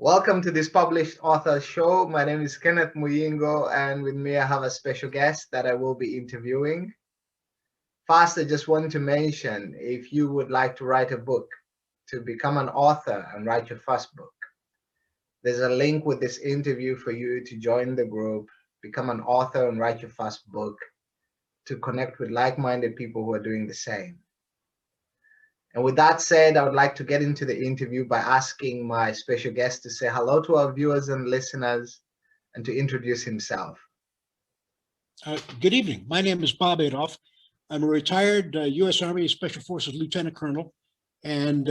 Welcome to this published author show. My name is Kenneth Muyingo, and with me I have a special guest that I will be interviewing. First, I just want to mention, if you would like to write a book, to become an author and write your first book, there's a link with this interview for you to join the group, become an author and write your first book, to connect with like-minded people who are doing the same. And with that said, I would like to get into the interview by asking my special guest to say hello to our viewers and listeners and to introduce himself. Good evening. My name is Bob Adolph. I'm a retired U.S. Army Special Forces Lieutenant Colonel and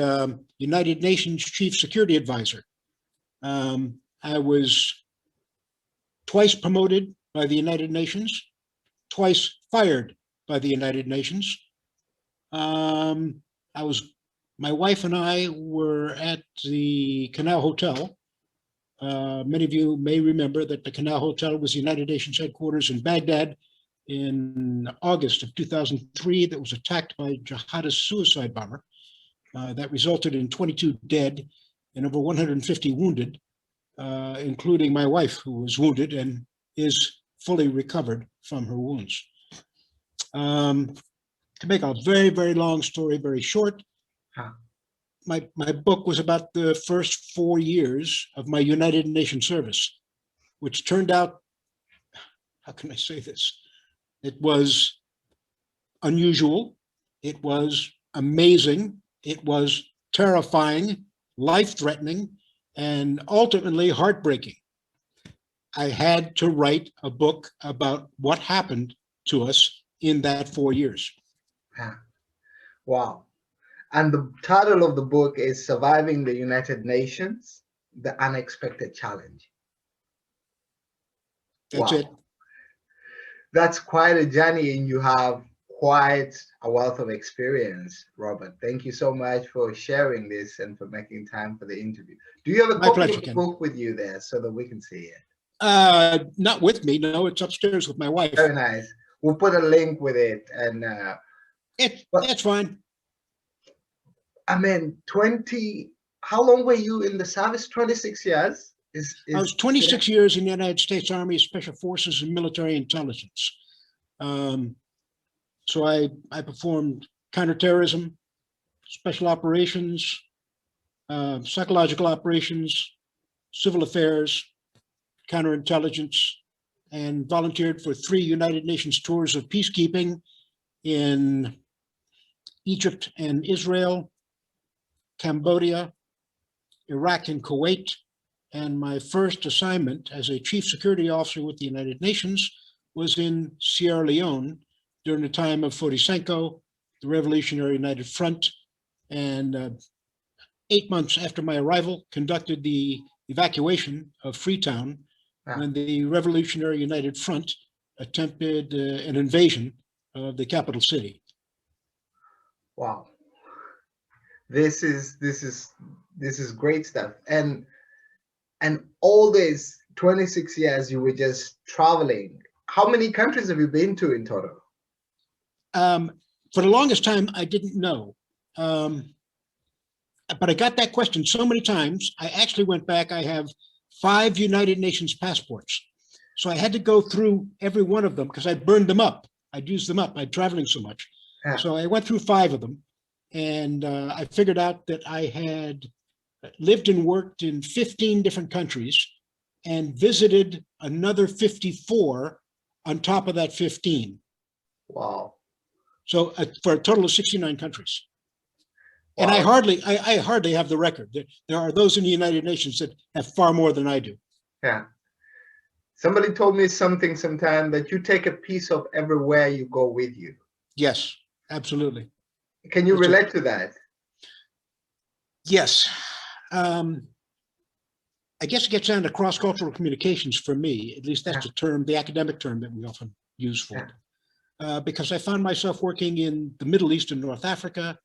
United Nations Chief Security Advisor. I was twice promoted by the United Nations, twice fired by the United Nations. My wife and I were at the Canal Hotel. Many of you may remember that the Canal Hotel was the United Nations headquarters in Baghdad in August of 2003 that was attacked by a jihadist suicide bomber that resulted in 22 dead and over 150 wounded, including my wife, who was wounded and is fully recovered from her wounds. To make a very, very long story very short, my book was about the first 4 years of my United Nations service, which turned out, how can I say this? It was unusual, it was amazing, it was terrifying, life-threatening, and ultimately heartbreaking. I had to write a book about what happened to us in that 4 years. Wow. And the title of the book is Surviving the United Nations, The Unexpected Challenge. That's it. That's quite a journey, and you have quite a wealth of experience, Robert. Thank you so much for sharing this and for making time for the interview. Do you have a copy of the book with you there so that we can see it? Not with me. No, it's upstairs with my wife. Very nice. We'll put a link with it, and it's fine. I mean, how long were you in the service? 26 years? I was 26 years in the United States Army Special Forces and Military Intelligence. So I performed counterterrorism, special operations, psychological operations, civil affairs, counterintelligence, and volunteered for 3 United Nations tours of peacekeeping in Egypt and Israel, Cambodia, Iraq, and Kuwait. And my first assignment as a chief security officer with the United Nations was in Sierra Leone during the time of Fodisenko, the Revolutionary United Front, and 8 months after my arrival, conducted the evacuation of Freetown when the Revolutionary United Front attempted an invasion of the capital city. Wow, this is great stuff. And all these 26 years you were just traveling. How many countries have you been to in total? For the longest time, I didn't know. But I got that question so many times, I actually went back. I have 5 United Nations passports. So I had to go through every one of them because I burned them up. I'd used them up. I'd traveling so much. So I went through 5 of them. And I figured out that I had lived and worked in 15 different countries and visited another 54 on top of that 15. Wow. So for a total of 69 countries. Wow. And I hardly have the record. There are those in the United Nations that have far more than I do. Yeah. Somebody told me something sometime that you take a piece of everywhere you go with you. Yes, absolutely. Can you relate to that? Yes. I guess it gets down to cross-cultural communications for me. At least that's the term, the academic term that we often use for it. Because I found myself working in the Middle East and North Africa,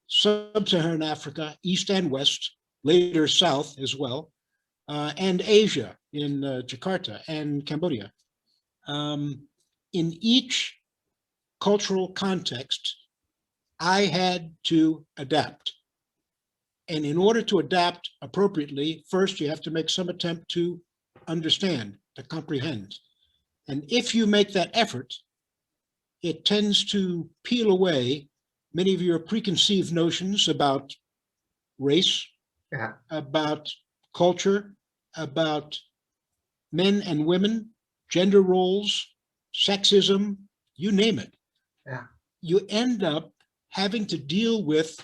Sub-Saharan Africa, East and West, later South as well, and Asia in Jakarta and Cambodia. In each cultural context, I had to adapt. And in order to adapt appropriately, first you have to make some attempt to understand, to comprehend. And if you make that effort, it tends to peel away many of your preconceived notions about race, Yeah. about culture, about men and women, gender roles, sexism, you name it. Yeah. You end up having to deal with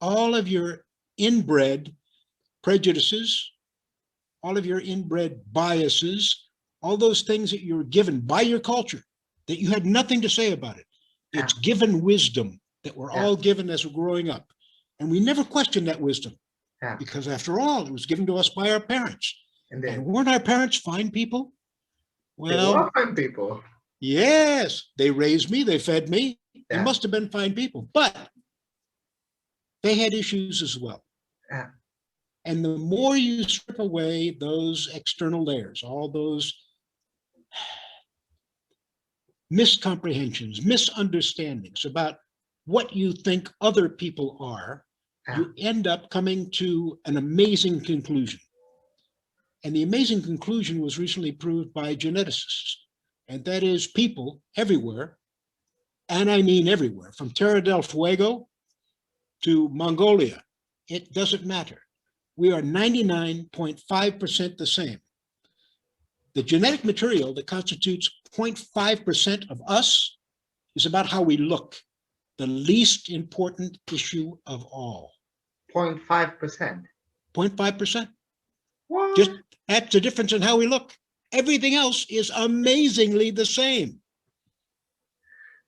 all of your inbred prejudices, all of your inbred biases, all those things that you're given by your culture that you had nothing to say about it. It's given wisdom that we're all given as we're growing up. And we never question that wisdom because after all, it was given to us by our parents. And weren't our parents fine people? They were fine people. Yes, they raised me, they fed me. They must have been fine people, but they had issues as well. Yeah. And the more you strip away those external layers, all those miscomprehensions, misunderstandings about what you think other people are, you end up coming to an amazing conclusion. And the amazing conclusion was recently proved by geneticists. And that is people everywhere, and I mean everywhere, from Terra del Fuego to Mongolia, it doesn't matter. We are 99.5% the same. The genetic material that constitutes 0.5% of us is about how we look, the least important issue of all. 0.5%. 0.5%. What? Just that's the difference in how we look. Everything else is amazingly the same.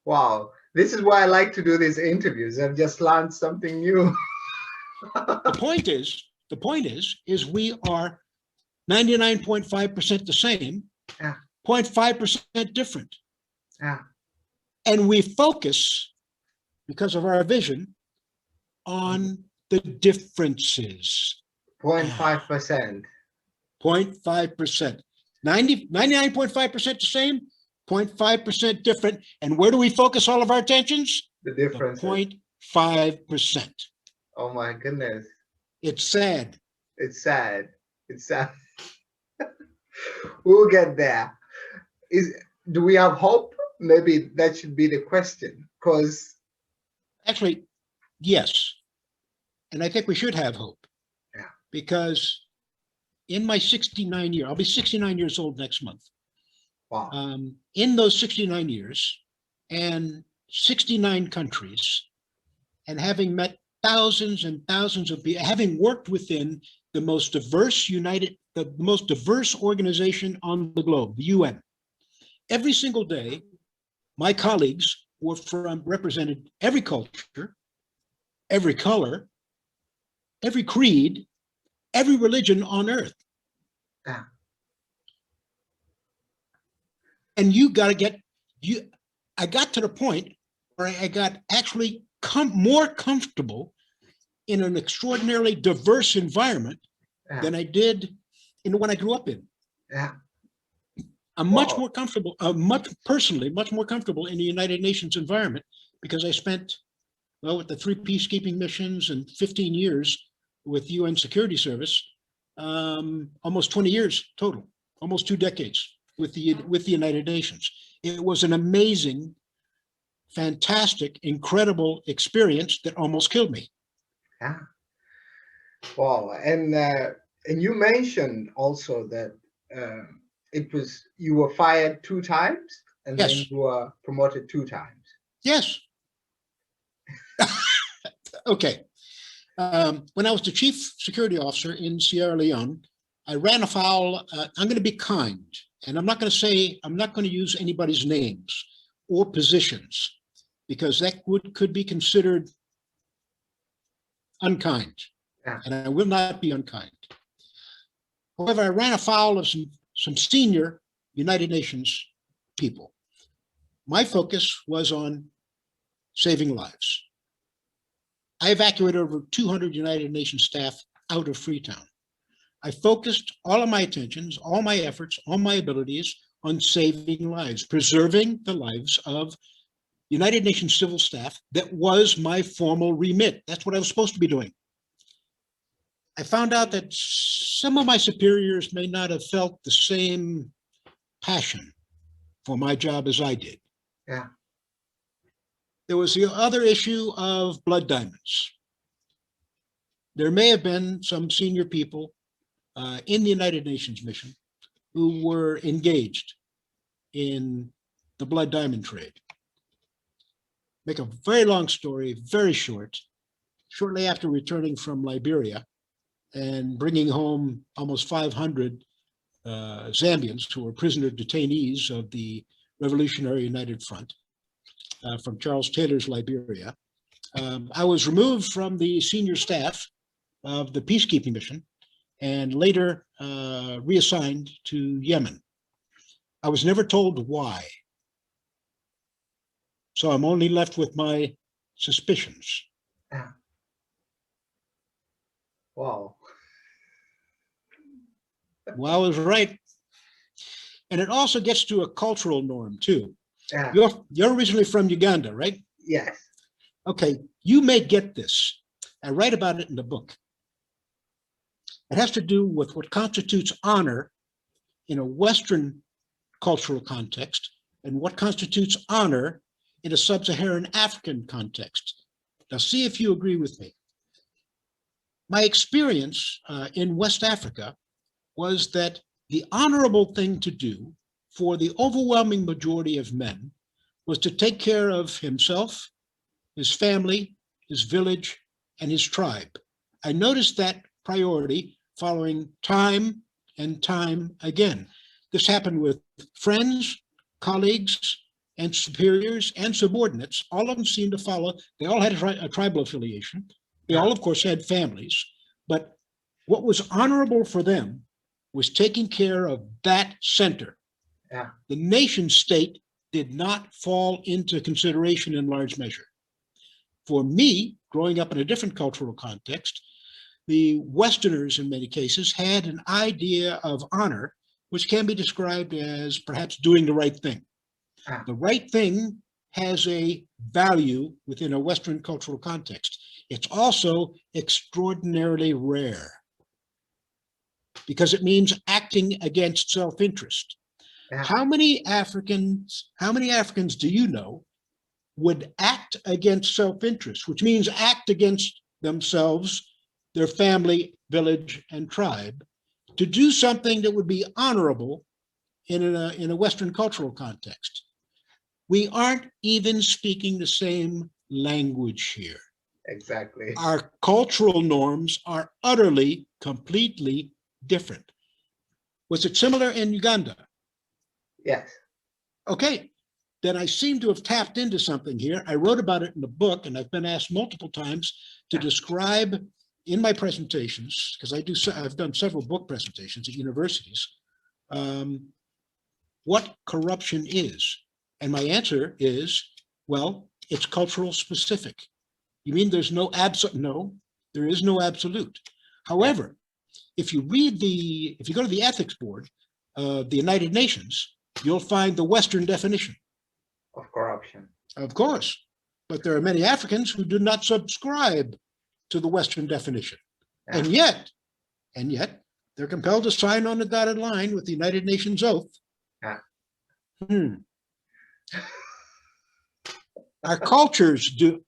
Wow. This is why I like to do these interviews. I've just learned something new. The point is we are 99.5% the same, 0.5% different. Yeah. And we focus, because of our vision, on the differences. 0.5%. 0.5%. 99.5% the same, 0.5% different. And where do we focus all of our attentions? The difference. 0.5%. Oh my goodness. It's sad. It's sad. It's sad. We'll get there. Do we have hope? Maybe that should be the question. Because actually, yes. And I think we should have hope. Yeah. Because in my 69 year, I'll be 69 years old next month. Wow. In those 69 years and 69 countries, and having met thousands and thousands of people, having worked within the most diverse organization on the globe, the UN. Every single day, my colleagues represented every culture, every color, every creed, every religion on earth. Yeah. And I got to the point where I got actually more comfortable in an extraordinarily diverse environment than I did when I grew up in. Yeah. I'm much more comfortable, much more comfortable in the United Nations environment because I spent, with the 3 peacekeeping missions and 15 years with UN Security Service, almost 20 years total, almost 2 decades with the United Nations. It was an amazing, fantastic, incredible experience that almost killed me. Yeah. Wow. And you mentioned also that you were fired 2 times and Yes. then you were promoted 2 times. Yes. Okay. When I was the chief security officer in Sierra Leone, I ran afoul. I'm going to be kind, and I'm not going to use anybody's names or positions because that could be considered unkind, and I will not be unkind. However, I ran afoul of some senior United Nations people. My focus was on saving lives. I evacuated over 200 United Nations staff out of Freetown. I focused all of my attentions, all my efforts, all my abilities on saving lives, preserving the lives of United Nations civil staff. That was my formal remit. That's what I was supposed to be doing. I found out that some of my superiors may not have felt the same passion for my job as I did. Yeah. There was the other issue of blood diamonds. There may have been some senior people in the United Nations mission who were engaged in the blood diamond trade. Make a very long story very short. Shortly after returning from Liberia and bringing home almost 500 Zambians who were prisoner detainees of the Revolutionary United Front from Charles Taylor's Liberia, I was removed from the senior staff of the peacekeeping mission and later reassigned to Yemen. I was never told why. So I'm only left with my suspicions. Yeah. Wow. Well, I was right. And it also gets to a cultural norm too. Yeah. You're originally from Uganda, right? Yes. Okay, you may get this. I write about it in the book. It has to do with what constitutes honor in a Western cultural context and what constitutes honor in a sub-Saharan African context. Now, see if you agree with me. My experience in West Africa was that the honorable thing to do for the overwhelming majority of men was to take care of himself, his family, his village, and his tribe. I noticed that priority following time and time again. This happened with friends, colleagues, and superiors and subordinates. All of them seemed to follow. They all had a tribal affiliation. They all, of course, had families. But what was honorable for them was taking care of that center. Yeah. The nation state did not fall into consideration in large measure. For me, growing up in a different cultural context, the Westerners in many cases had an idea of honor, which can be described as perhaps doing the right thing. Ah. The right thing has a value within a Western cultural context. It's also extraordinarily rare because it means acting against self-interest. Yeah. How many Africans do you know would act against self-interest, which means act against themselves, their family, village, and tribe, to do something that would be honorable in a Western cultural context? We aren't even speaking the same language here. Exactly. Our cultural norms are utterly, completely different. Was it similar in Uganda? Yes. Okay, then I seem to have tapped into something here. I wrote about it in the book, and I've been asked multiple times to describe in my presentations, because I've done several book presentations at universities, what corruption is. And my answer is, well, it's cultural specific. You mean there's no absolute? No, there is no absolute. However, if you go to the ethics board of the United Nations, you'll find the Western definition Of corruption. of course, but there are many Africans who do not subscribe to the Western definition. Yeah. And yet, they're compelled to sign on the dotted line with the United Nations oath. Yeah. Our cultures do.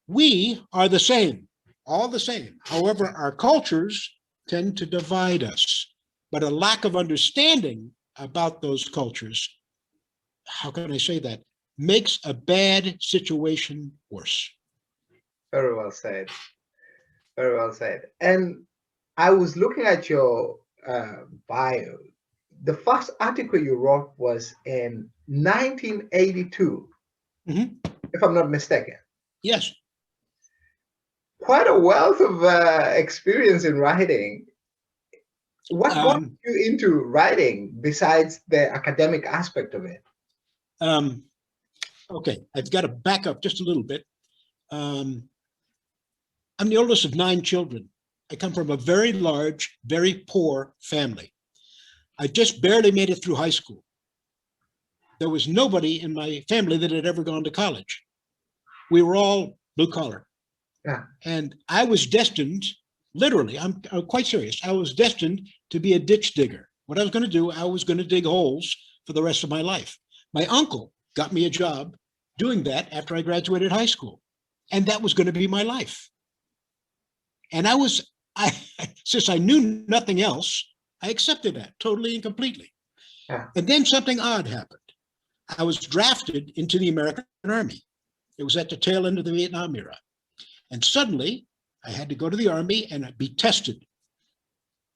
We are the same, all the same. However, our cultures tend to divide us, but a lack of understanding about those cultures, how can I say that, makes a bad situation worse. Very well said. Very well said. And I was looking at your bio. The first article you wrote was in 1982, if I'm not mistaken. Yes. Quite a wealth of experience in writing. What got you into writing besides the academic aspect of it? Okay, I've got to back up just a little bit. I'm the oldest of 9 children. I come from a very large, very poor family. I just barely made it through high school. There was nobody in my family that had ever gone to college. We were all blue collar. Yeah. And I was destined, Literally, I'm quite serious. I was destined to be a ditch digger. What I was going to do, I was going to dig holes for the rest of my life. My uncle got me a job doing that after I graduated high school. And that was going to be my life. And since I knew nothing else, I accepted that totally and completely. Yeah. And then something odd happened. I was drafted into the American Army. It was at the tail end of the Vietnam era. And suddenly I had to go to the Army and be tested.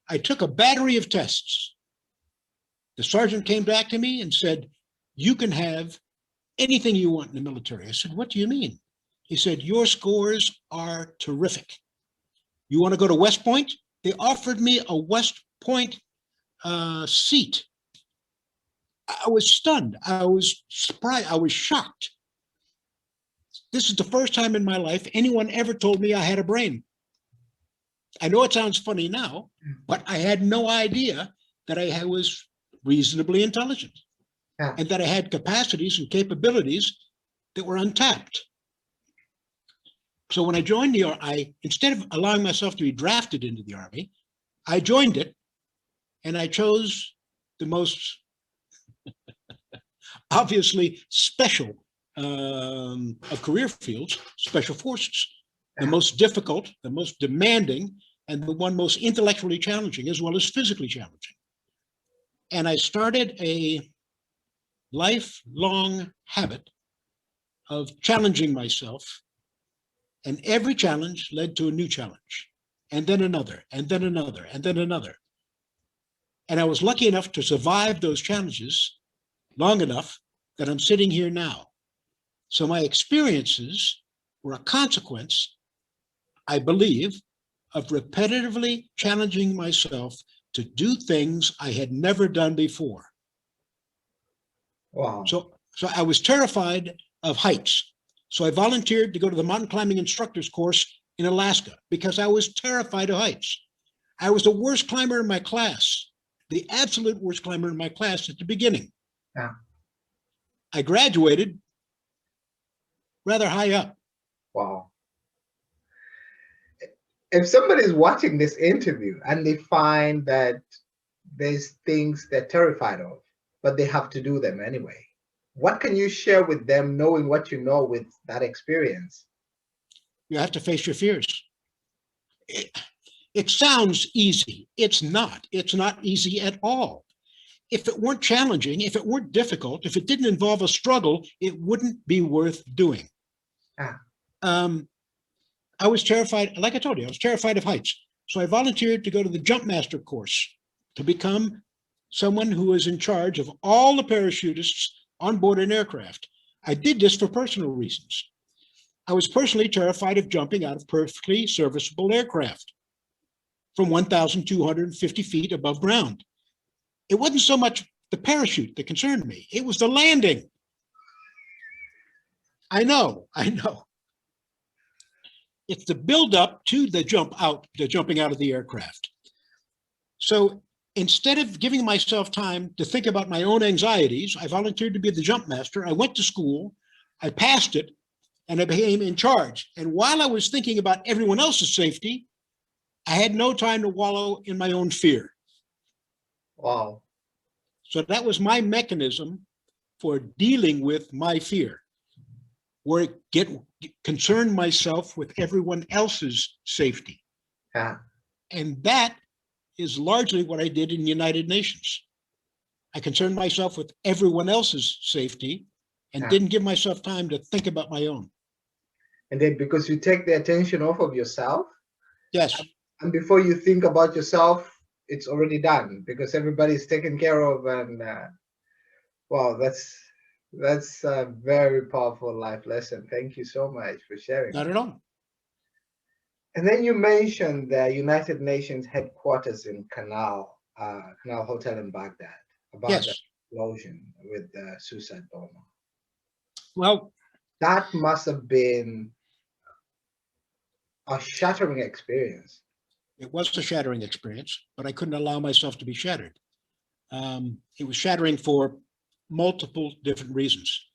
I took a battery of tests. The sergeant came back to me and said, "You can have anything you want in the military." I said, "What do you mean?" He said, "Your scores are terrific. You want to go to West Point?" They offered me a West Point seat. I was stunned. I was surprised. I was shocked. This is the first time in my life anyone ever told me I had a brain. I know it sounds funny now, but I had no idea that I was reasonably intelligent. Yeah. And that I had capacities and capabilities that were untapped. So when I joined the Army, instead of allowing myself to be drafted into the Army, I joined it and I chose the most obviously special of career fields, special forces, the most difficult, the most demanding, and the one most intellectually challenging as well as physically challenging. And I started a lifelong habit of challenging myself, and every challenge led to a new challenge, and then another, and then another, and then another. And I was lucky enough to survive those challenges long enough that I'm sitting here now. So my experiences were a consequence, I believe, of repetitively challenging myself to do things I had never done before. Wow. So I was terrified of heights. So I volunteered to go to the mountain climbing instructor's course in Alaska because I was terrified of heights. I was the worst climber in my class, the absolute worst climber in my class at the beginning. Yeah. I graduated rather high up. Wow. If somebody's watching this interview and they find that there's things they're terrified of, but they have to do them anyway, what can you share with them, knowing what you know with that experience? You have to face your fears. It sounds easy. It's not. It's not easy at all. If it weren't challenging, if it weren't difficult, if it didn't involve a struggle, it wouldn't be worth doing. I was terrified, like I told you, I was terrified of heights. So I volunteered to go to the jump master course to become someone who was in charge of all the parachutists on board an aircraft. I did this for personal reasons. I was personally terrified of jumping out of perfectly serviceable aircraft from 1,250 feet above ground. It wasn't so much the parachute that concerned me. It was the landing. I know. It's the build-up to the jumping out of the aircraft. So instead of giving myself time to think about my own anxieties, I volunteered to be the jump master. I went to school, I passed it, and I became in charge. And while I was thinking about everyone else's safety, I had no time to wallow in my own fear. Wow. So that was my mechanism for dealing with my fear, where I concern myself with everyone else's safety. Yeah. And that is largely what I did in the United Nations. I concerned myself with everyone else's safety and didn't give myself time to think about my own. And then because you take the attention off of yourself. Yes. And before you think about yourself, it's already done because everybody's taken care of. And wow, that's a very powerful life lesson. Thank you so much for sharing. Not at all. And then you mentioned the United Nations headquarters in Canal Hotel in Baghdad, about Yes. the explosion with the suicide bomber. Well, that must have been a shattering experience. It was a shattering experience, but I couldn't allow myself to be shattered. It was shattering for multiple different reasons.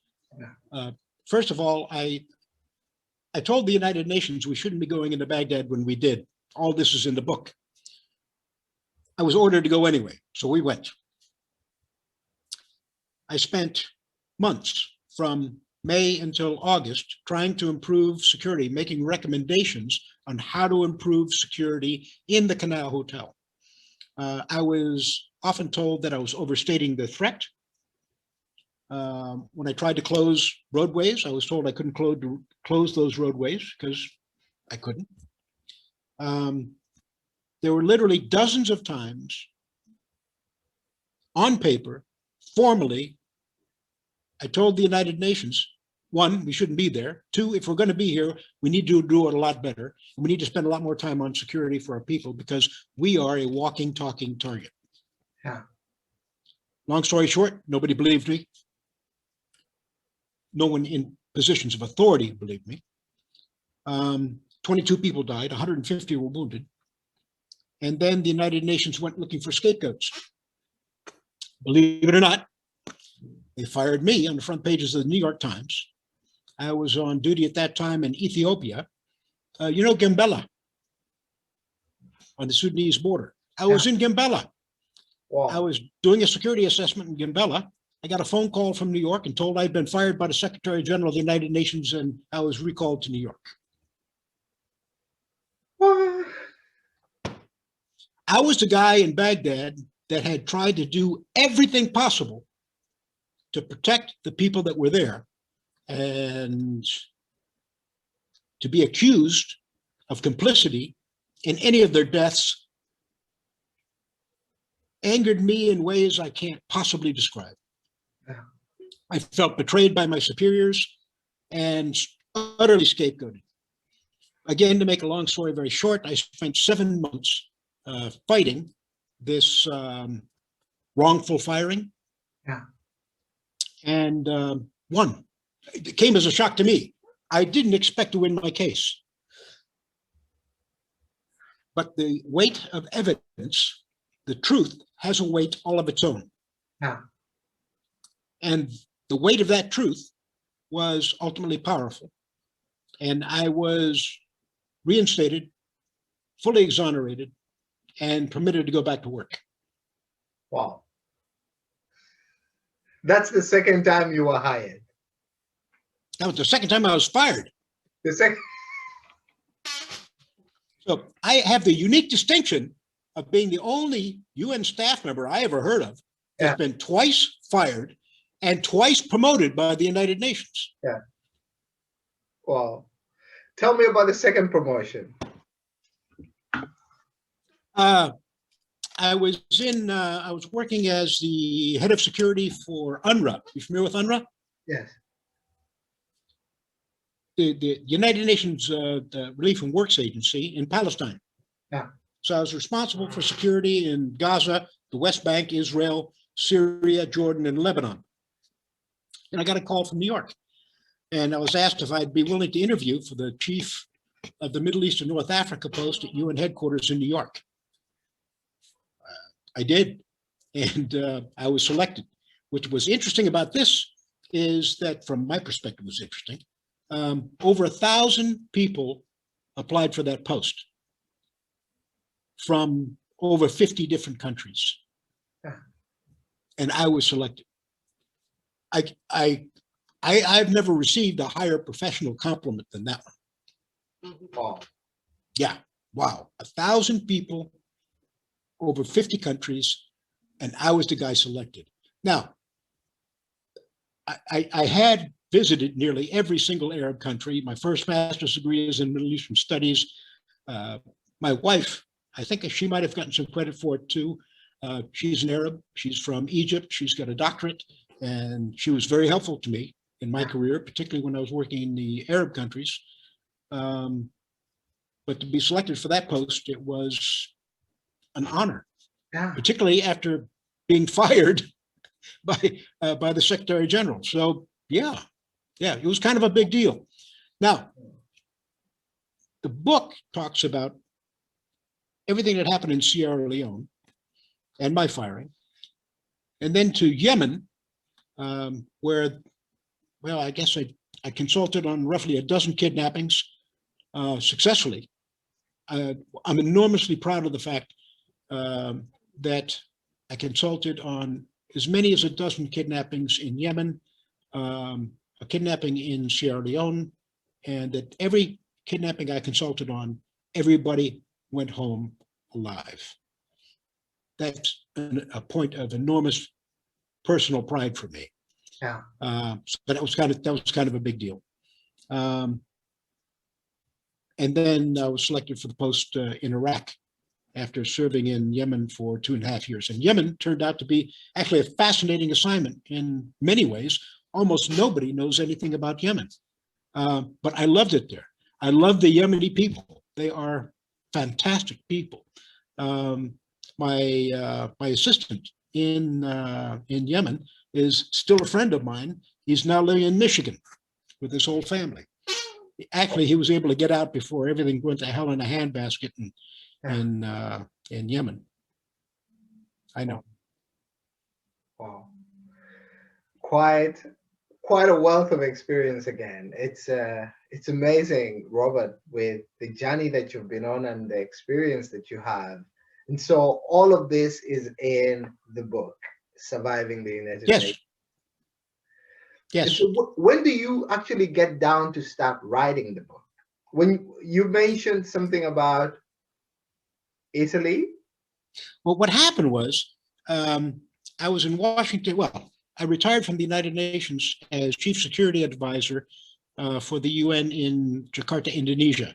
First of all, I told the United Nations we shouldn't be going into Baghdad when we did all this is in the book. I was ordered to go anyway, so we went. I spent months from May until August trying to improve security, making recommendations on how to improve security in the Canal Hotel. I was often told that I was overstating the threat. When I tried to close roadways, I was told I couldn't close those roadways because I couldn't. There were literally dozens of times on paper, formally, I told the United Nations, one, we shouldn't be there. Two, if we're going to be here, we need to do it a lot better. And we need to spend a lot more time on security for our people because we are a walking, talking target. Yeah. Long story short, nobody believed me. No one in positions of authority believed me. 22 people died, 150 were wounded. And then the United Nations went looking for scapegoats. Believe it or not, they fired me on the front pages of the New York Times. I was on duty at that time in Ethiopia. You know Gambela on the Sudanese border. I was in Gambela. Wow. I was doing a security assessment in Gambela. I got a phone call from New York and told I'd been fired by the Secretary General of the United Nations and I was recalled to New York. What? I was the guy in Baghdad that had tried to do everything possible to protect the people that were there, and to be accused of complicity in any of their deaths angered me in ways I can't possibly describe. Yeah. I felt betrayed by my superiors and utterly scapegoated. Again, to make a long story very short, I spent 7 months fighting this wrongful firing. Yeah. And won. It came as a shock to me. I didn't expect to win my case. But the weight of evidence, the truth, has a weight all of its own. Yeah. And the weight of that truth was ultimately powerful. And I was reinstated, fully exonerated, and permitted to go back to work. Wow. That's the second time you were hired. That was the second time I was fired. The second. So I have the unique distinction of being the only UN staff member I ever heard of that's been twice fired and twice promoted by the United Nations. Yeah. Wow. Tell me about the second promotion. I was working as the head of security for UNRWA. You familiar with UNRWA? Yes. The United Nations the Relief and Works Agency in Palestine. Yeah. So I was responsible for security in Gaza, the West Bank, Israel, Syria, Jordan, and Lebanon. And I got a call from New York. And I was asked if I'd be willing to interview for the chief of the Middle East and North Africa post at UN headquarters in New York. I did, and I was selected. Which was interesting about this is that, from my perspective, was interesting. Over 1,000 people applied for that post from over 50 different countries, and I was selected. I've never received a higher professional compliment than that one. Wow. Yeah, wow, 1,000 people, over 50 countries, and I was the guy selected. Now, I had visited nearly every single Arab country. My first master's degree is in Middle Eastern Studies. My wife, I think she might have gotten some credit for it too. She's an Arab. She's from Egypt. She's got a doctorate, and she was very helpful to me in my career, particularly when I was working in the Arab countries. But to be selected for that post, it was an honor, particularly after being fired by the Secretary General. So yeah, it was kind of a big deal. Now, the book talks about everything that happened in Sierra Leone and my firing, and then to Yemen, where, well, I guess I consulted on roughly a dozen kidnappings successfully. I'm enormously proud of the fact that I consulted on as many as a dozen kidnappings in Yemen, a kidnapping in Sierra Leone, and that every kidnapping I consulted on, everybody went home alive. That's a point of enormous personal pride for me. Yeah. So that was kind of a big deal. And then I was selected for the post in Iraq after serving in Yemen for 2.5 years. And Yemen turned out to be actually a fascinating assignment in many ways. Almost nobody knows anything about Yemen, but I loved it there. I love the Yemeni people. They are fantastic people. My assistant in Yemen is still a friend of mine. He's now living in Michigan with his whole family. Actually, he was able to get out before everything went to hell in a handbasket in Yemen. I know. Wow. Quite a wealth of experience again. It's amazing, Robert, with the journey that you've been on and the experience that you have. And so all of this is in the book, Surviving the United Nations. Yes. So when do you actually get down to start writing the book? When you mentioned something about Italy? Well, what happened was I was in Washington. Well, I retired from the United Nations as Chief Security Advisor for the UN in Jakarta, Indonesia.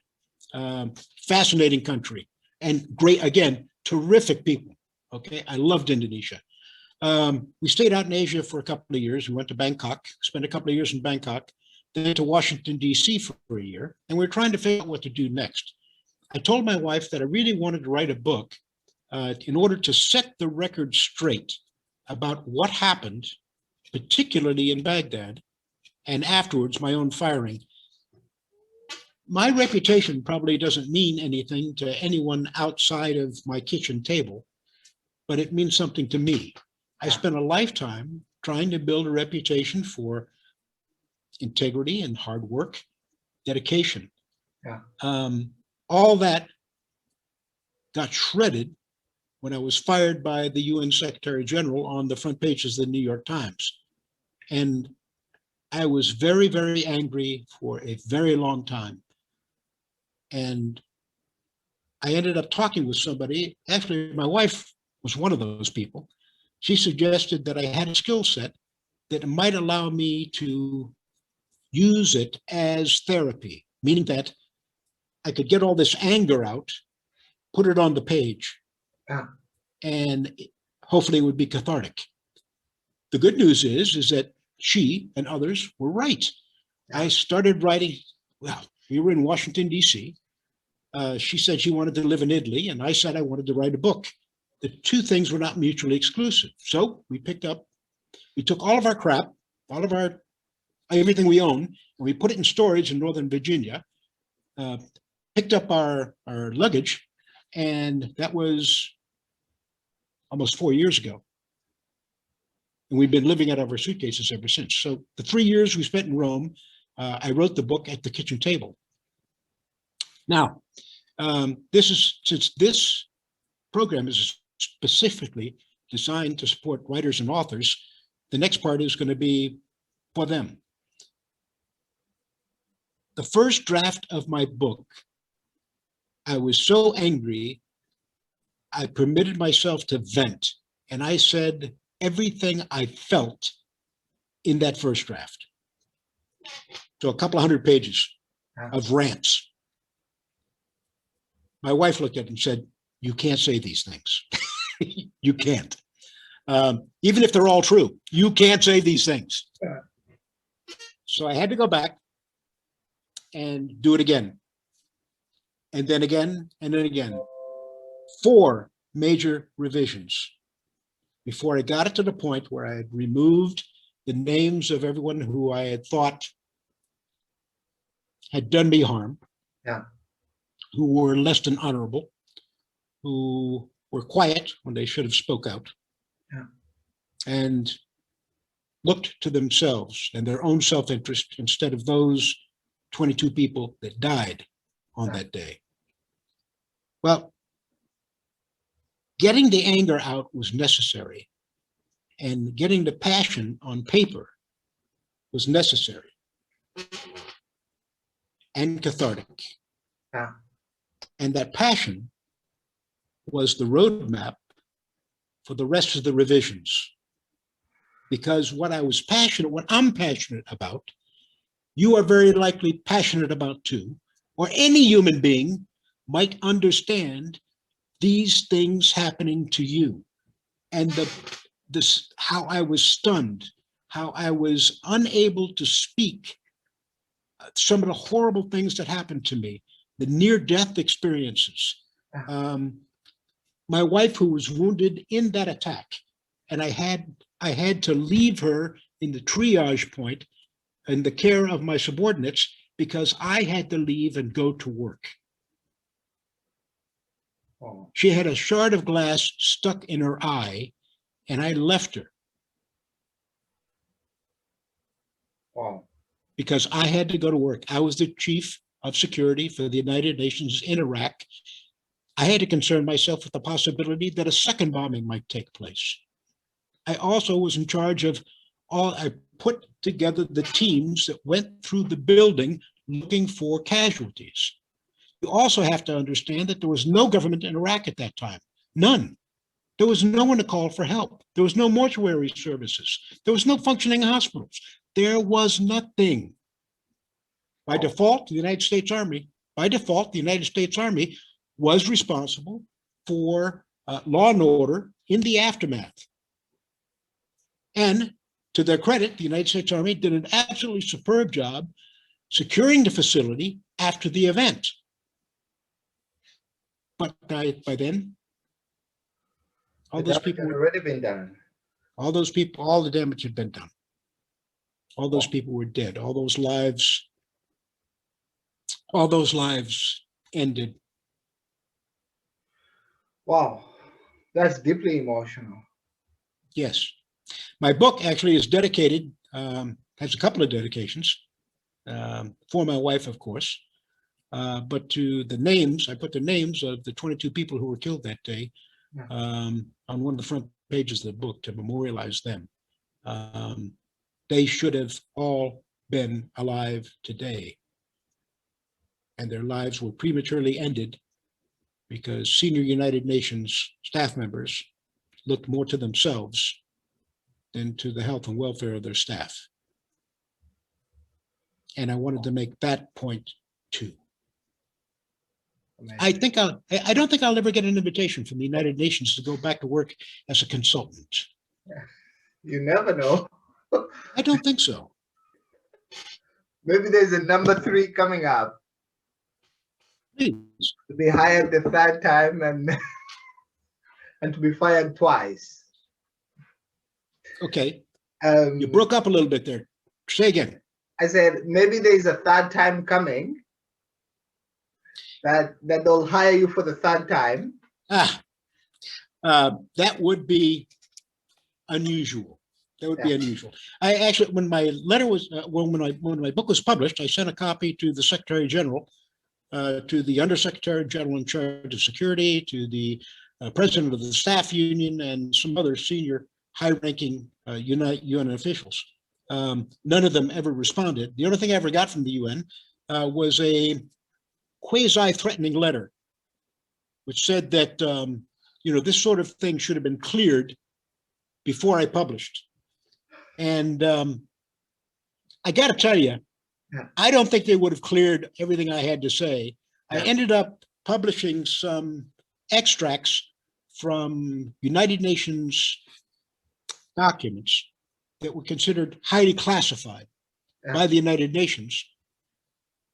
Fascinating country and great, again, terrific people. Okay, I loved Indonesia. We stayed out in Asia for a couple of years. We went to Bangkok, spent a couple of years in Bangkok, then to Washington, D.C. for a year, and we were trying to figure out what to do next. I told my wife that I really wanted to write a book in order to set the record straight about what happened, particularly in Baghdad, and afterwards my own firing. My reputation probably doesn't mean anything to anyone outside of my kitchen table, but it means something to me. I spent a lifetime trying to build a reputation for integrity and hard work, dedication. Yeah. All that got shredded when I was fired by the UN Secretary General on the front pages of the New York Times. And I was very, very angry for a very long time. And I ended up talking with somebody. Actually, my wife was one of those people. She suggested that I had a skill set that might allow me to use it as therapy, meaning that I could get all this anger out, put it on the page, and hopefully it would be cathartic. The good news is that she and others were right. I started writing, well, we were in Washington, D.C. She said she wanted to live in Italy, and I said I wanted to write a book. The two things were not mutually exclusive. So we took all of our crap, everything we own, and we put it in storage in Northern Virginia, picked up our luggage, and that was almost 4 years ago. And we've been living out of our suitcases ever since. So the 3 years we spent in Rome, I wrote the book at the kitchen table. Now, since this program is specifically designed to support writers and authors, the next part is going to be for them. The first draft of my book, I was so angry, I permitted myself to vent, and I said everything I felt in that first draft. So a couple of 100 pages of rants. My wife looked at it and said, "You can't say these things." You can't. Even if they're all true, you can't say these things. So I had to go back and do it again. And then again, and then again. 4 major revisions before I got it to the point where I had removed the names of everyone who I had thought had done me harm, who were less than honorable, who were quiet when they should have spoke out, and looked to themselves and their own self-interest instead of those 22 people that died on that day. Well, getting the anger out was necessary, and getting the passion on paper was necessary and cathartic. Yeah. And that passion was the roadmap for the rest of the revisions. Because what I'm passionate about, you are very likely passionate about too, or any human being might understand these things happening to you. And how I was stunned, how I was unable to speak some of the horrible things that happened to me, the near-death experiences. My wife, who was wounded in that attack, and I had to leave her in the triage point in the care of my subordinates because I had to leave and go to work. Oh. She had a shard of glass stuck in her eye, and I left her. Wow. Because I had to go to work. I was the chief of security for the United Nations in Iraq. I had to concern myself with the possibility that a second bombing might take place. I also was in charge of I put together the teams that went through the building looking for casualties. You also have to understand that there was no government in Iraq at that time. None. There was no one to call for help. There was no mortuary services. There was no functioning hospitals. There was nothing. By default, the United States Army was responsible for law and order in the aftermath. And to their credit, the United States Army did an absolutely superb job securing the facility after the event. But by then, all those people had already been done. All those people, all the damage had been done. All those people were dead. All those lives ended. Wow, that's deeply emotional. Yes. My book actually is dedicated, has a couple of dedications, for my wife, of course, but to the names, I put the names of the 22 people who were killed that day on one of the front pages of the book to memorialize them. They should have all been alive today, and their lives were prematurely ended because senior United Nations staff members looked more to themselves than to the health and welfare of their staff. And I wanted to make that point too. I don't think I'll ever get an invitation from the United Nations to go back to work as a consultant. You never know. I don't think so. Maybe there's a number 3 coming up. Please. To be hired the third time and to be fired twice. Okay. You broke up a little bit there. Say again. I said maybe there's a third time coming that they'll hire you for the third time. That would be unusual. That would be unusual. I actually, when my letter was, when my book was published, I sent a copy to the Secretary General, to the Undersecretary General in charge of security, to the President of the Staff Union, and some other senior high-ranking UN officials. None of them ever responded. The only thing I ever got from the UN was a quasi-threatening letter, which said that this sort of thing should have been cleared before I published. And I got to tell you, I don't think they would have cleared everything I had to say. I ended up publishing some extracts from United Nations documents that were considered highly classified by the United Nations.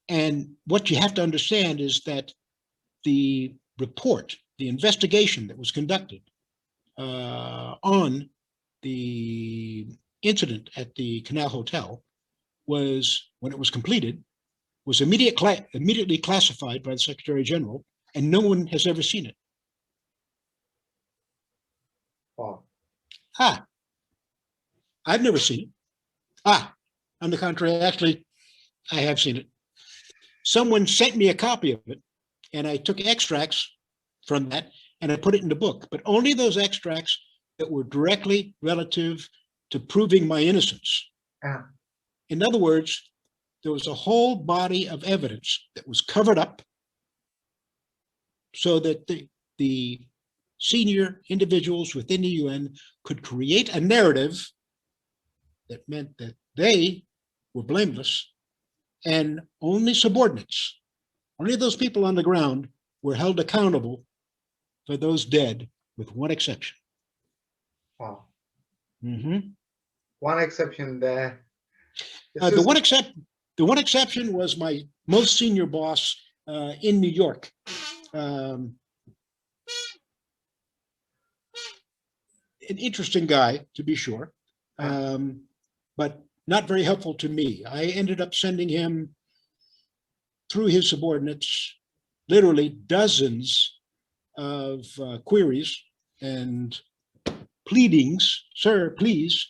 And what you have to understand is that the report, the investigation that was conducted on the incident at the Canal Hotel was, when it was completed, was immediately classified by the Secretary General, and no one has ever seen it. Wow. I've never seen it. On the contrary, actually, I have seen it. Someone sent me a copy of it, and I took extracts from that, and I put it in the book, but only those extracts that were directly relative to proving my innocence. Yeah. In other words, there was a whole body of evidence that was covered up so that the senior individuals within the UN could create a narrative that meant that they were blameless, and only subordinates, only those people on the ground, were held accountable for those dead, with one exception. Wow. Mm-hmm. One exception there. The one exception was my most senior boss in New York. An interesting guy, to be sure, but not very helpful to me. I ended up sending him, through his subordinates, literally dozens of queries and pleadings. Sir, please,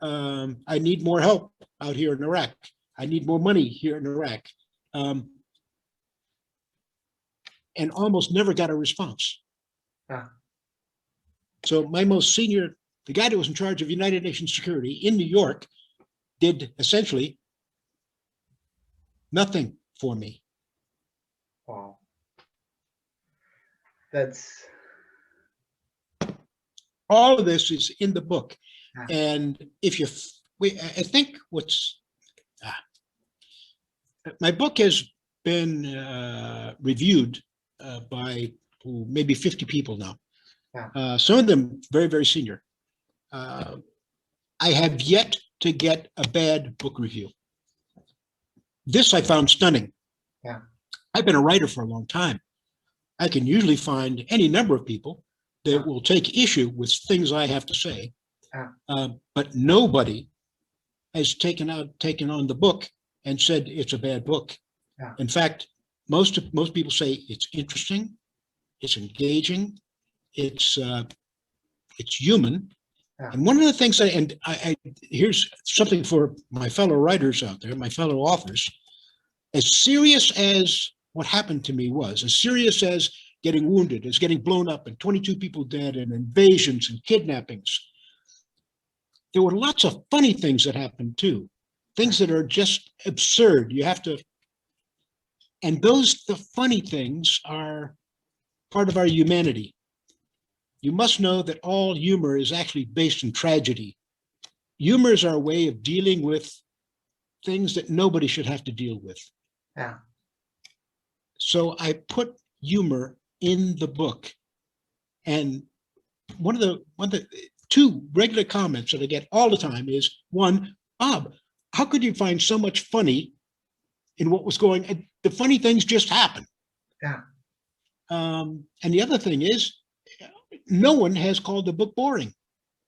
I need more help out here in Iraq. I need more money here in Iraq. And almost never got a response. So my most senior, the guy that was in charge of United Nations security in New York, did essentially nothing for me. Wow. That's all of this is in the book. Yeah. And if you, I think my book has been reviewed by maybe 50 people now. Yeah. Some of them very, very senior. I have yet to get a bad book review. This I found stunning. Yeah. I've been a writer for a long time. I can usually find any number of people that will take issue with things I have to say, but nobody has taken on the book and said it's a bad book. Yeah. In fact, most people say it's interesting, it's engaging, it's human. Yeah. And one of the things I here's something for my fellow writers out there, my fellow authors. As serious as what happened to me was, as serious as getting wounded, as getting blown up, and 22 people dead, and invasions and kidnappings, there were lots of funny things that happened too, things that are just absurd. You have to, and the funny things are part of our humanity. You must know that all humor is actually based in tragedy. Humor is our way of dealing with things that nobody should have to deal with. Yeah. So I put humor in the book. And one of the two regular comments that I get all the time is, one, Bob, how could you find so much funny in what was going on? The funny things just happen. Yeah. And the other thing is, no one has called the book boring.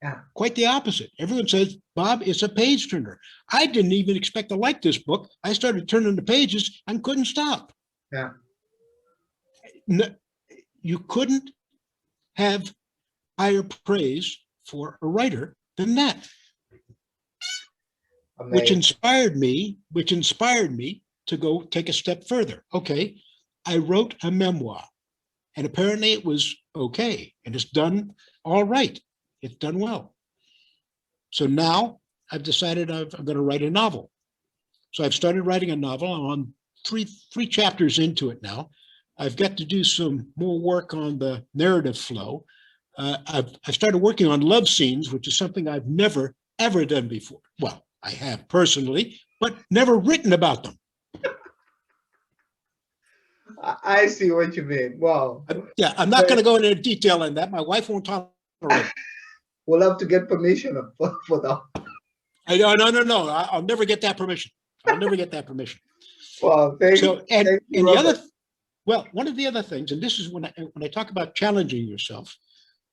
Yeah. Quite the opposite. Everyone says, Bob, it's a page turner. I didn't even expect to like this book. I started turning the pages and couldn't stop. Yeah. No, you couldn't have higher praise for a writer than that. Amazing. Which inspired me to go take a step further. Okay, I wrote a memoir, and apparently it was okay, and it's done all right. It's done well. So now I've decided I'm going to write a novel. So I've started writing a novel. I'm on three chapters into it now. I've got to do some more work on the narrative flow. I've started working on love scenes, which is something I've never, ever done before. Well, I have personally, but never written about them. I see what you mean. Wow. Yeah, I'm not going to go into detail on that. My wife won't tolerate it. We'll have to get permission for that. No. I'll never get that permission. I'll never get that permission. Well, thank you. One of the other things, and this is when I talk about challenging yourself,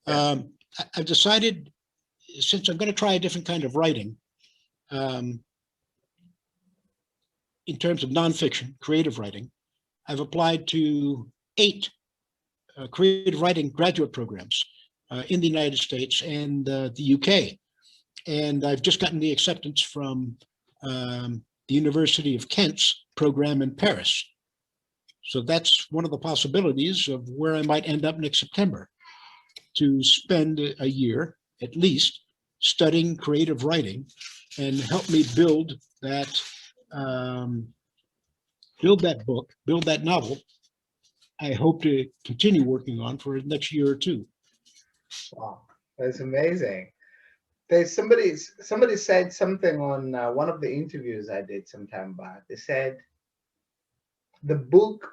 I've decided, since I'm going to try a different kind of writing, in terms of nonfiction, creative writing, I've applied to 8 creative writing graduate programs in the United States and the UK. And I've just gotten the acceptance from the University of Kent's program in Paris. So that's one of the possibilities of where I might end up next September, to spend a year at least studying creative writing and help me build that book, build that novel I hope to continue working on for the next year or two. Wow, that's amazing. There's somebody said something on one of the interviews I did some time back. They said the book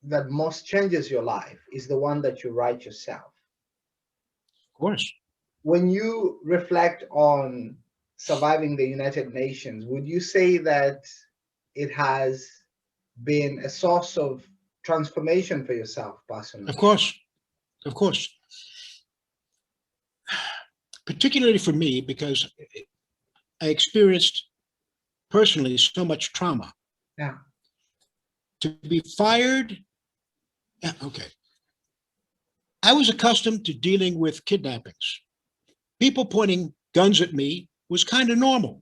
that most changes your life is the one that you write yourself. Of course. When you reflect on surviving the United Nations, would you say that it has been a source of transformation for yourself personally? Of course. Of course. Particularly for me, because I experienced personally so much trauma. Yeah. To be fired, okay. I was accustomed to dealing with kidnappings. People pointing guns at me was kind of normal.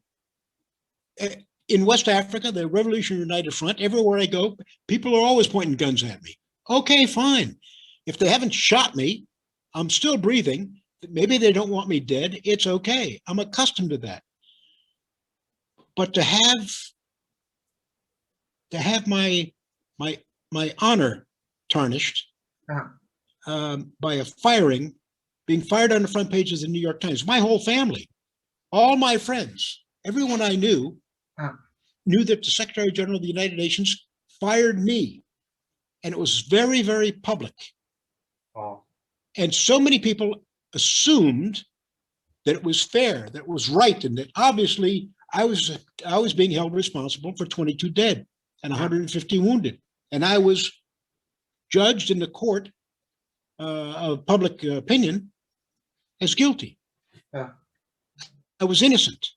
In West Africa, the Revolutionary United Front, everywhere I go, people are always pointing guns at me. Okay, fine. If they haven't shot me, I'm still breathing. Maybe they don't want me dead. It's okay. I'm accustomed to that. But to have my honor tarnished by a firing, being fired on the front page of the New York Times, my whole family, all my friends, everyone I knew, knew that the Secretary General of the United Nations fired me. And it was very, very public. Wow. And so many people assumed that it was fair, that it was right, and that obviously I was being held responsible for 22 dead and 150 wounded. And I was judged in the court of public opinion as guilty. I was innocent.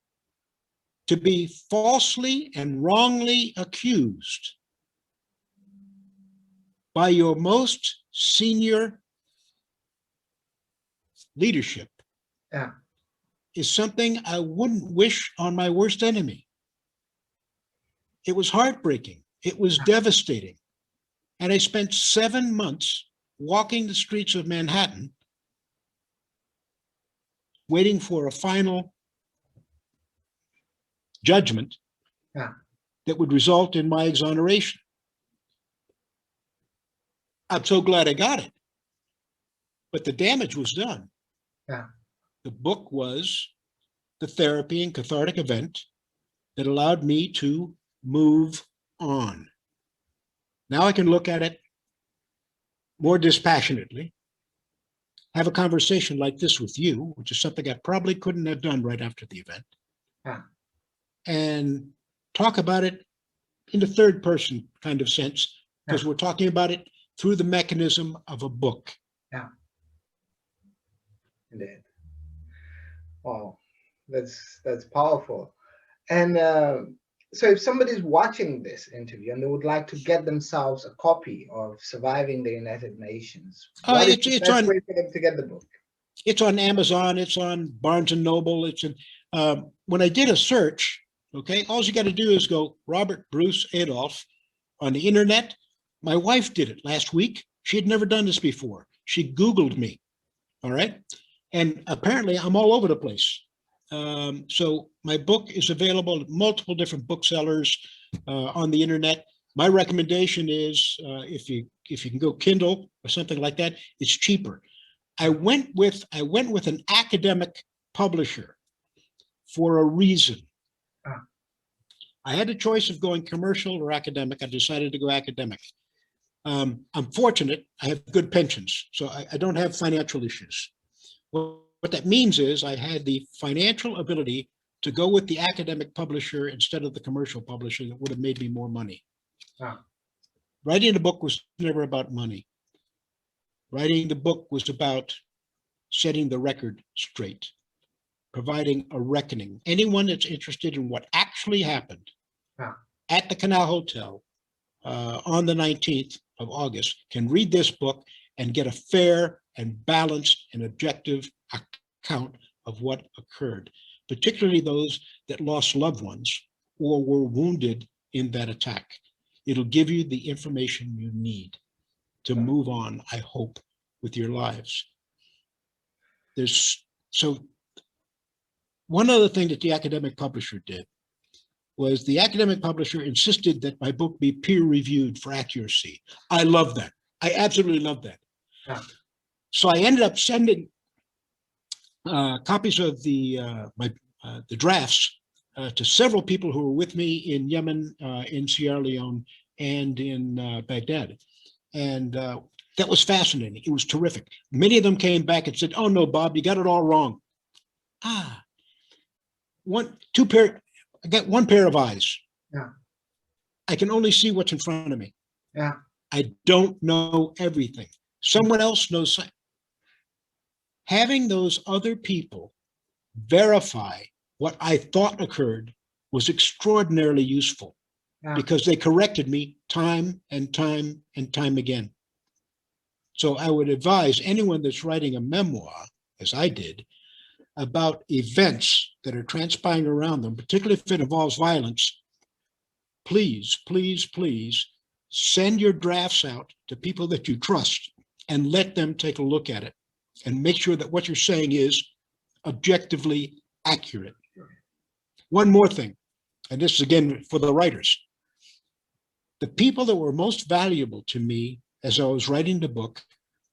To be falsely and wrongly accused by your most senior leadership is something I wouldn't wish on my worst enemy. It was heartbreaking. It was devastating. And I spent 7 months walking the streets of Manhattan, waiting for a final judgment that would result in my exoneration. I'm so glad I got it. But the damage was done. The book was the therapy and cathartic event that allowed me to move on. Now I can look at it more dispassionately, have a conversation like this with you, which is something I probably couldn't have done right after the event, and talk about it in the third person kind of sense, because we're talking about it through the mechanism of a book. Indeed. Wow, that's powerful. And so if somebody's watching this interview and they would like to get themselves a copy of Surviving the United Nations, what is the best way for them to get the book? It's on Amazon, it's on Barnes and Noble. It's in, when I did a search, okay, all you got to do is go Robert Bruce Adolph on the internet. My wife did it last week. She had never done this before. She Googled me, all right? And apparently I'm all over the place. So my book is available at multiple different booksellers on the internet. My recommendation is if you can go Kindle or something like that, it's cheaper. I went with an academic publisher for a reason. I had a choice of going commercial or academic. I decided to go academic. I'm fortunate. I have good pensions, so I don't have financial issues. What that means is I had the financial ability to go with the academic publisher instead of the commercial publisher that would have made me more money. Writing the book was never about money. Writing the book was about setting the record straight, providing a reckoning. Anyone that's interested in what actually happened at the Canal Hotel on the 19th of August can read this book and get a fair and balanced and objective account of what occurred, particularly those that lost loved ones or were wounded in that attack. It'll give you the information you need to move on, I hope, with your lives. So one other thing that the academic publisher did was the academic publisher insisted that my book be peer-reviewed for accuracy. I love that. I absolutely love that. Yeah. So I ended up sending copies of the drafts to several people who were with me in Yemen, in Sierra Leone, and in Baghdad. And that was fascinating. It was terrific. Many of them came back and said, "Oh no, Bob, you got it all wrong." I got one pair of eyes. Yeah. I can only see what's in front of me. Yeah. I don't know everything. Someone else knows. Having those other people verify what I thought occurred was extraordinarily useful, because they corrected me time and time and time again. So I would advise anyone that's writing a memoir, as I did, about events that are transpiring around them, particularly if it involves violence, please, please, please send your drafts out to people that you trust and let them take a look at it and make sure that what you're saying is objectively accurate. One more thing, and this is again for the writers. The people that were most valuable to me as I was writing the book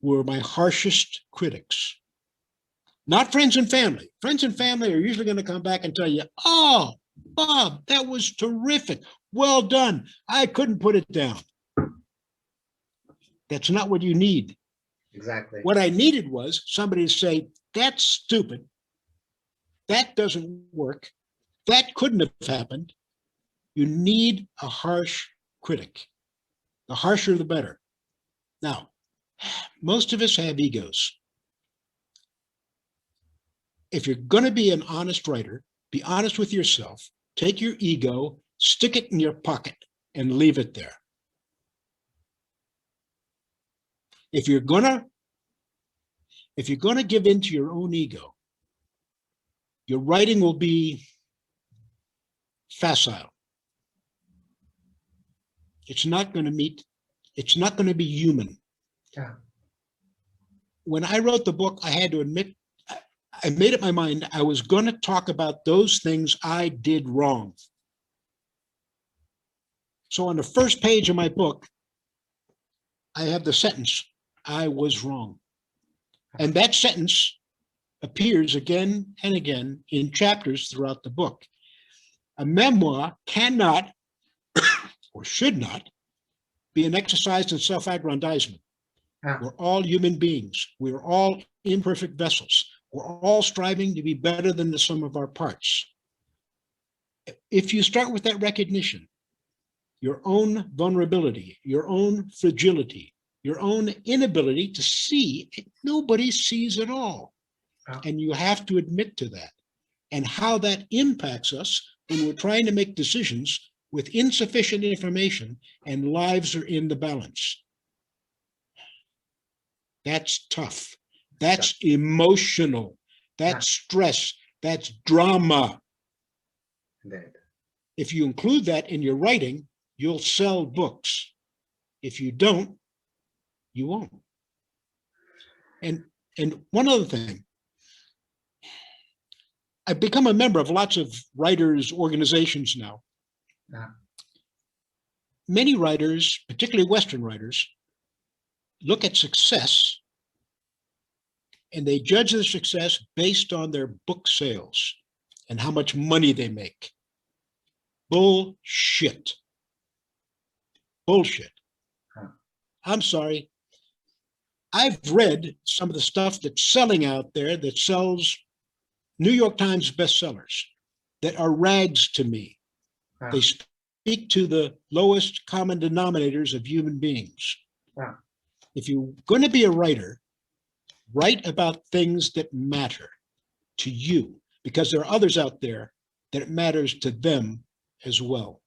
were my harshest critics. Not friends and family. Friends and family are usually going to come back and tell you, "Oh, Bob, that was terrific. Well done. I couldn't put it down." That's not what you need. Exactly. What I needed was somebody to say, "That's stupid. That doesn't work. That couldn't have happened." You need a harsh critic. The harsher, the better. Now, most of us have egos. If you're going to be an honest writer, be honest with yourself. Take your ego, stick it in your pocket, and leave it there. If you're gonna give in to your own ego, your writing will be facile. It's not going to be human. Yeah. When I wrote the book, I had to admit, I made up my mind I was going to talk about those things I did wrong. So on the first page of my book, I have the sentence, "I was wrong." And that sentence appears again and again in chapters throughout the book. A memoir cannot or should not be an exercise in self-aggrandizement. Yeah. We're all human beings. We're all imperfect vessels. We're all striving to be better than the sum of our parts. If you start with that recognition, your own vulnerability, your own fragility, your own inability to see, nobody sees it all. Yeah. And you have to admit to that, and how that impacts us when we're trying to make decisions with insufficient information and lives are in the balance. That's tough. That's emotional. That's stress. That's drama. Indeed. If you include that in your writing, you'll sell books. If you don't, you won't. And one other thing, I've become a member of lots of writers' organizations now. Yeah. Many writers, particularly Western writers, look at success and they judge their success based on their book sales and how much money they make. Bullshit. Bullshit. Huh. I'm sorry. I've read some of the stuff that's selling out there that sells New York Times bestsellers that are rags to me. Huh. They speak to the lowest common denominators of human beings. Huh. If you're going to be a writer, write about things that matter to you, because there are others out there that it matters to them as well.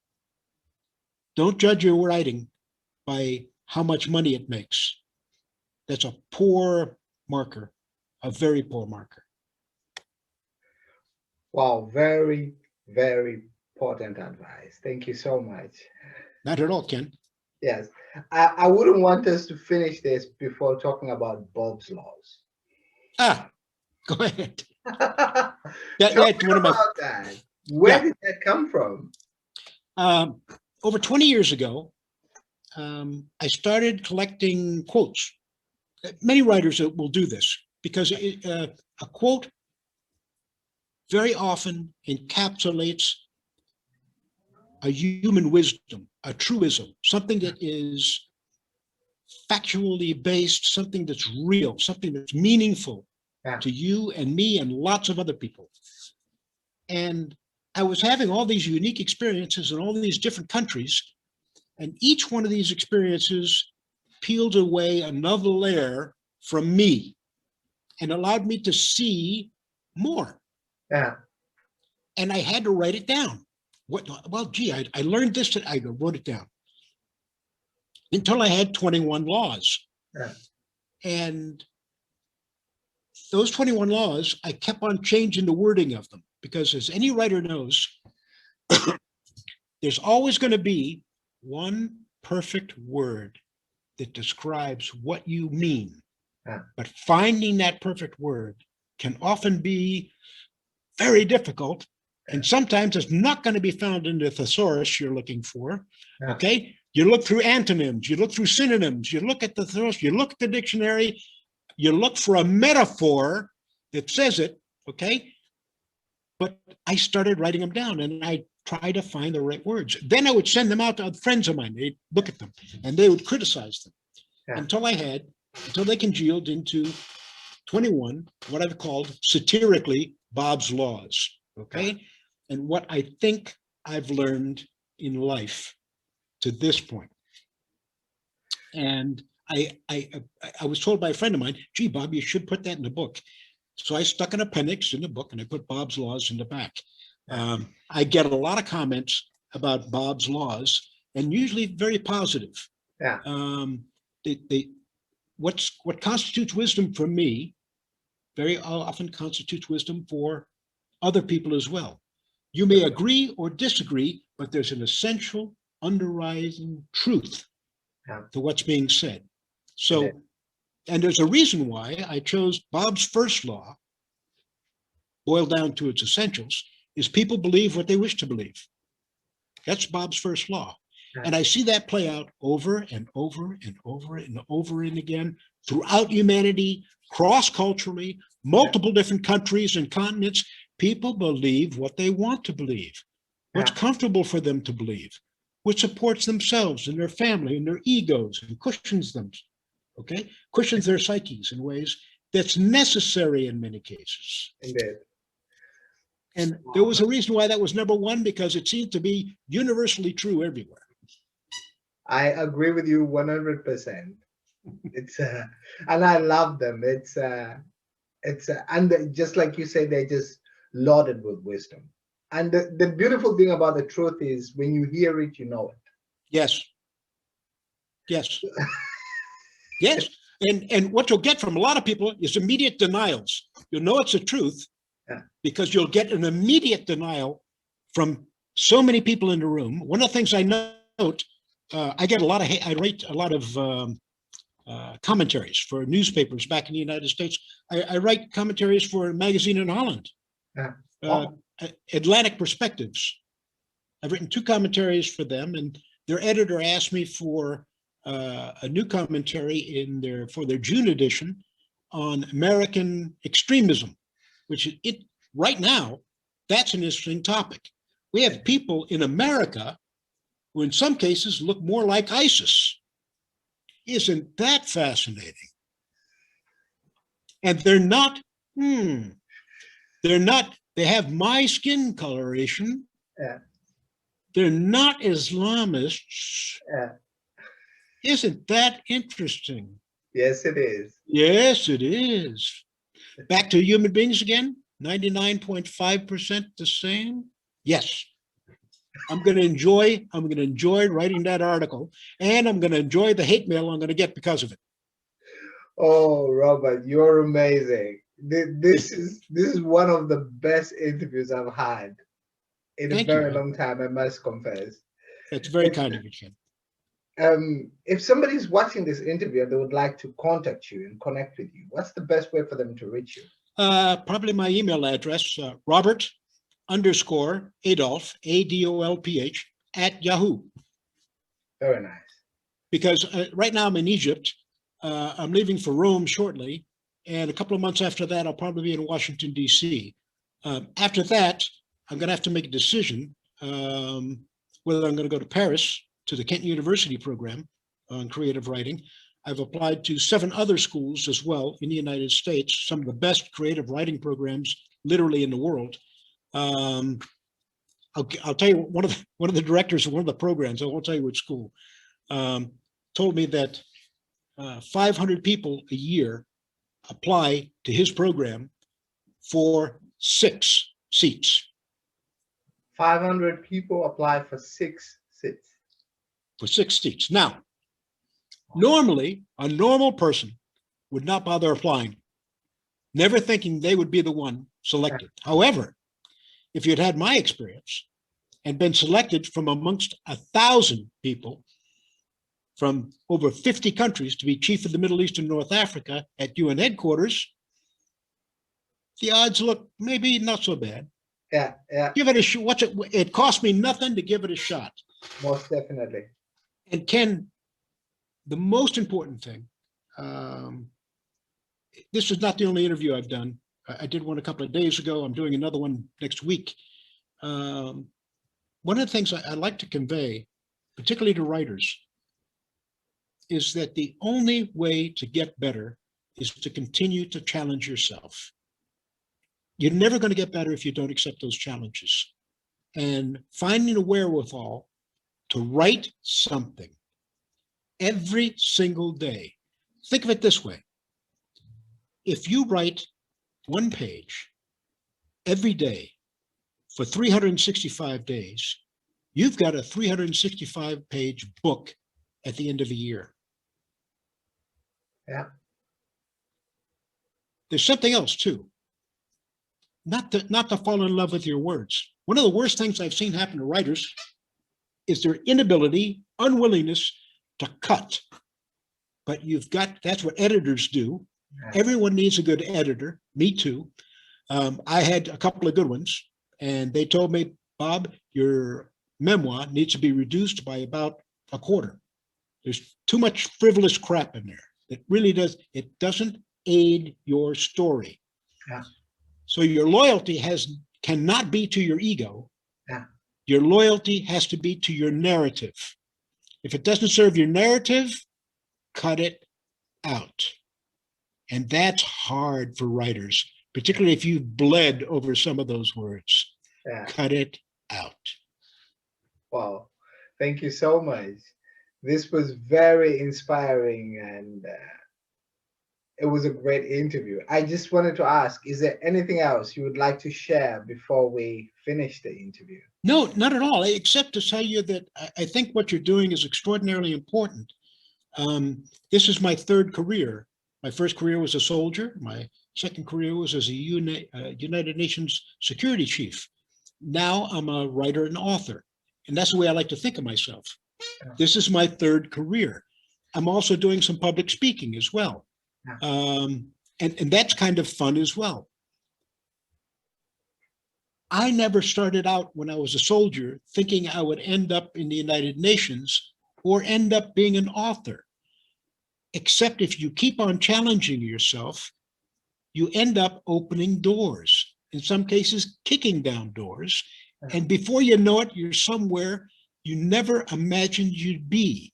Don't judge your writing by how much money it makes. That's a poor marker, a very poor marker. Wow, very, very important advice. Thank you so much. Not at all, Ken. Yes. I wouldn't want us to finish this before talking about Bob's laws. Ah, go ahead. Tell That's me one of my, about that. Where yeah. did that come from? Over 20 years ago, I started collecting quotes. Many writers will do this because a quote very often encapsulates a human wisdom, a truism, something that is factually based, something that's real, something that's meaningful Yeah. to you and me and lots of other people. And I was having all these unique experiences in all these different countries, and each one of these experiences peeled away another layer from me and allowed me to see more. Yeah. And I had to write it down. Well, gee, I learned this, I wrote it down until I had 21 laws. Yeah. And those 21 laws, I kept on changing the wording of them because, as any writer knows, there's always going to be one perfect word that describes what you mean. Yeah. But finding that perfect word can often be very difficult. And sometimes it's not going to be found in the thesaurus you're looking for. Yeah. Okay. You look through antonyms, you look through synonyms, you look at the thesaurus, you look at the dictionary, you look for a metaphor that says it. Okay. But I started writing them down and I tried to find the right words. Then I would send them out to friends of mine. They'd look at them and they would criticize them. Yeah. Until they congealed into 21, what I've called satirically Bob's laws. Okay. Yeah. And what I think I've learned in life to this point. And I was told by a friend of mine, gee, Bob, you should put that in the book. So I stuck an appendix in the book and I put Bob's laws in the back. I get a lot of comments about Bob's laws and usually very positive. Yeah. What constitutes wisdom for me very often constitutes wisdom for other people as well. You may agree or disagree, but there's an essential underlying truth to what's being said. So, and there's a reason why I chose Bob's first law, boiled down to its essentials, is people believe what they wish to believe. That's Bob's first law. And I see that play out over and over and over and over and again throughout humanity, cross-culturally, multiple different countries and continents. People believe what they want to believe, what's comfortable for them to believe, which supports themselves and their family and their egos and cushions them, okay? Cushions their psyches in ways that's necessary in many cases. Indeed. And there was a reason why that was number one, because it seemed to be universally true everywhere. I agree with you 100%. It's and I love them. And just like you say, they're just loaded with wisdom. And the beautiful thing about the truth is when you hear it, you know it. Yes. Yes. Yes. And what you'll get from a lot of people is immediate denials. You'll know it's the truth because you'll get an immediate denial from so many people in the room. One of the things I note, I write a lot of commentaries for newspapers back in the United States. I write commentaries for a magazine in Holland, Atlantic Perspectives. I've written 2 commentaries for them, and their editor asked me for a new commentary for their June edition on American extremism, which right now, that's an interesting topic. We have people in America who in some cases look more like ISIS. Isn't that fascinating? And they're not, they have my skin coloration. Yeah. They're not Islamists. Yeah. Isn't that interesting? Yes, it is. Yes, it is. Back to human beings again, 99.5% the same. Yes. I'm going to enjoy writing that article, and I'm going to enjoy the hate mail I'm going to get because of it. Oh, Robert, you're amazing. This is one of the best interviews I've had in a very long time, I must confess. That's very kind of you, Ken. If somebody's watching this interview and they would like to contact you and connect with you, what's the best way for them to reach you? Probably my email address, Robert_Adolph, ADOLPH, @Yahoo. Very nice. Because right now I'm in Egypt. I'm leaving for Rome shortly. And a couple of months after that, I'll probably be in Washington, D.C. After that, I'm going to have to make a decision whether I'm going to go to Paris to the Kent University program on creative writing. I've applied to 7 other schools as well in the United States, some of the best creative writing programs literally in the world. I'll tell you, one of the directors of one of the programs, I won't tell you which school, told me that 500 people a year apply to his program for 6 seats. 500 people apply for 6 seats. For 6 seats. Now, normally, a normal person would not bother applying, never thinking they would be the one selected. However, if you'd had my experience and been selected from amongst 1,000 people from over 50 countries to be chief of the Middle East and North Africa at UN headquarters, the odds look maybe not so bad. Yeah. Give it a shot. It cost me nothing to give it a shot. Most definitely. And Ken, the most important thing, this is not the only interview I've done. I did one a couple of days ago. I'm doing another one next week. One of the things I like to convey, particularly to writers, is that the only way to get better is to continue to challenge yourself. You're never going to get better if you don't accept those challenges. And finding a wherewithal to write something every single day. Think of it this way. If you write 1 page every day for 365 days, you've got a 365-page book at the end of a year. Yeah. There's something else too. Not to fall in love with your words. One of the worst things I've seen happen to writers is their inability, unwillingness to cut. But that's what editors do. Everyone needs a good editor, me too. I had a couple of good ones, and they told me, Bob, your memoir needs to be reduced by about a quarter. There's too much frivolous crap in there. It doesn't aid your story. Yeah. So your loyalty cannot be to your ego. Yeah. Your loyalty has to be to your narrative. If it doesn't serve your narrative, cut it out. And that's hard for writers, particularly if you've bled over some of those words. Yeah. Cut it out. Wow. Thank you so much. This was very inspiring, and it was a great interview. I just wanted to ask, is there anything else you would like to share before we finish the interview? No, not at all, except to tell you that I think what you're doing is extraordinarily important. This is my 3rd career. My first career was a soldier. My second career was as a United Nations security chief. Now I'm a writer and author. And that's the way I like to think of myself. This is my 3rd career. I'm also doing some public speaking as well. And that's kind of fun as well. I never started out when I was a soldier thinking I would end up in the United Nations or end up being an author. Except if you keep on challenging yourself, you end up opening doors, in some cases, kicking down doors. And before you know it, you're somewhere you never imagined you'd be.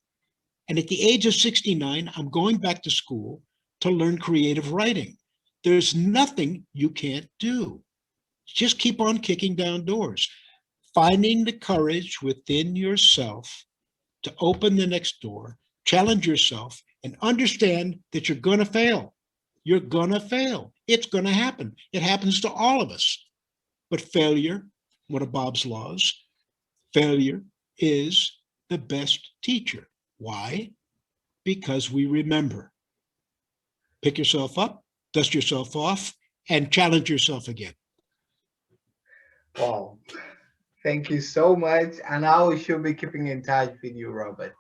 And at the age of 69, I'm going back to school to learn creative writing. There's nothing you can't do. Just keep on kicking down doors, finding the courage within yourself to open the next door, challenge yourself, and understand that you're going to fail. You're going to fail. It's going to happen. It happens to all of us. But failure, one of Bob's laws, failure is the best teacher. Why? Because we remember. Pick yourself up, dust yourself off, and challenge yourself again. Wow. Thank you so much. And I should be keeping in touch with you, Robert.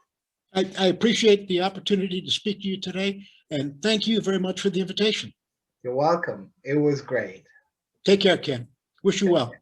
I appreciate the opportunity to speak to you today, and thank you very much for the invitation. You're welcome. It was great. Take care, Ken. Wish you well.